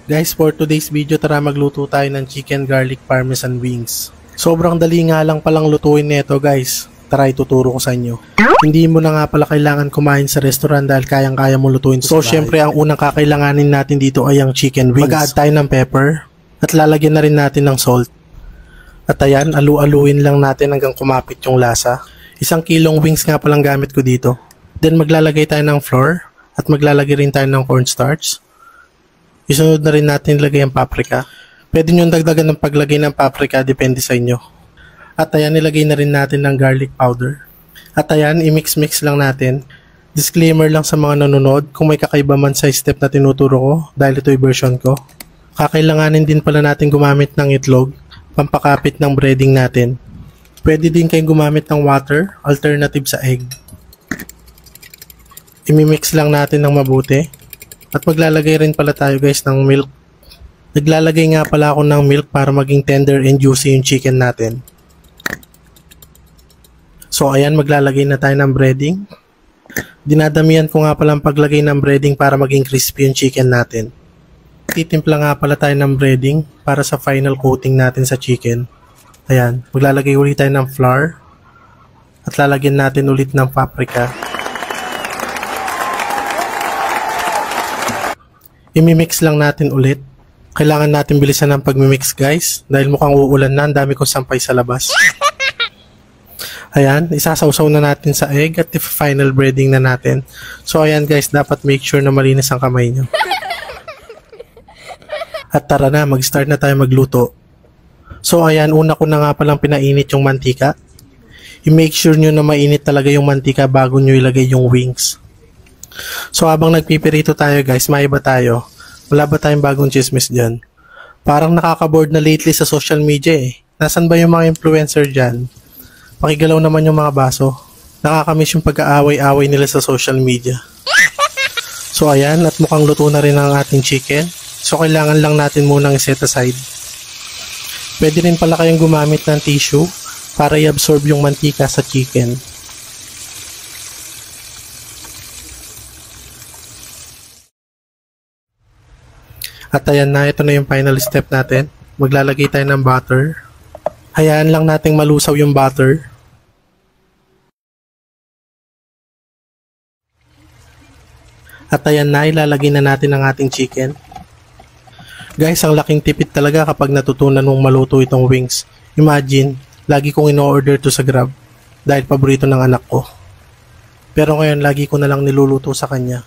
Guys, for today's video, tara magluto tayo ng chicken garlic parmesan wings. Sobrang dali nga lang palang lutuin nito guys. Tara, ituturo ko sa inyo. Hindi mo na nga pala kailangan kumain sa restaurant dahil kayang-kaya mo lutuin. So, syempre, ang unang kakailanganin natin dito ay ang chicken wings. Mag-add tayo ng pepper at lalagyan na rin natin ng salt. At ayan, alu-aluin lang natin hanggang kumapit yung lasa. 1 kilong wings nga palang gamit ko dito. Then, maglalagay tayo ng flour at maglalagay rin tayo ng cornstarch. Isunod na rin natin ilagay ang paprika. Pwede nyo dagdagan ng paglagay ng paprika, depende sa inyo. At ayan, nilagay na rin natin ng garlic powder. At ayan, i-mix-mix lang natin. Disclaimer lang sa mga nanonood, kung may kakaiba man sa step na tinuturo ko, dahil ito'y version ko. Kakailanganin din pala natin gumamit ng itlog, pampakapit ng breading natin. Pwede din kayong gumamit ng water, alternative sa egg. I-mix lang natin ng mabuti. At maglalagay rin pala tayo guys ng milk. Naglalagay nga pala ako ng milk para maging tender and juicy yung chicken natin. So ayan, maglalagay na tayo ng breading. Dinadamihan ko nga pala ang paglagay ng breading para maging crispy yung chicken natin. Titimpla nga pala tayo ng breading para sa final coating natin sa chicken. Ayan, maglalagay ulit tayo ng flour. At lalagyan natin ulit ng paprika. I-mix lang natin ulit. Kailangan natin bilisan ng pag-mix guys. Dahil mukhang uulan na, ang dami kong sampay sa labas. Ayan, isasawsaw na natin sa egg at final breading na natin. So ayan guys, dapat make sure na malinis ang kamay nyo. At tara na, mag-start na tayo magluto. So ayan, una ko na nga palang pinainit yung mantika. I-make sure nyo na mainit talaga yung mantika bago nyo ilagay yung wings. So habang nagpipirito tayo guys, maiba tayo. Wala ba tayong bagong chismis dyan? Parang nakaka-board na lately sa social media eh. Nasaan ba yung mga influencer dyan? Pakigalaw naman yung mga baso. Nakakamiss yung pag-aaway-away nila sa social media. So ayan, at mukhang luto na rin ang ating chicken. So kailangan lang natin munang set aside. Pwede rin pala kayong gumamit ng tissue para i-absorb yung mantika sa chicken. At ayan na, ito na yung final step natin. Maglalagay tayo ng butter. Hayaan lang nating malusaw yung butter. At ayan na, ilalagay na natin ang ating chicken. Guys, ang laking tipid talaga kapag natutunan mong maluto itong wings. Imagine, lagi kong ino-order to sa Grab dahil paborito ng anak ko. Pero ngayon, lagi ko na lang niluluto sa kanya.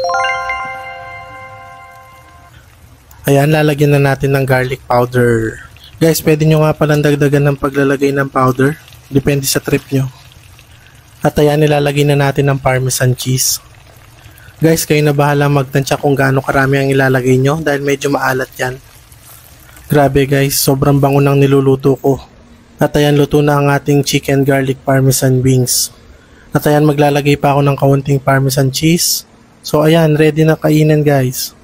Ayan, lalagyan na natin ng garlic powder. Guys, pwede nyo nga palang dagdagan ng paglalagay ng powder. Depende sa trip nyo. At ayan, nilalagay na natin ng parmesan cheese. Guys, kayo na bahala magtansya kung gaano karami ang ilalagay nyo dahil medyo maalat yan. Grabe guys, sobrang bango ng niluluto ko. At ayan, luto na ang ating chicken garlic parmesan wings. At ayan, maglalagay pa ako ng kaunting parmesan cheese. So ayan, ready na kainin guys.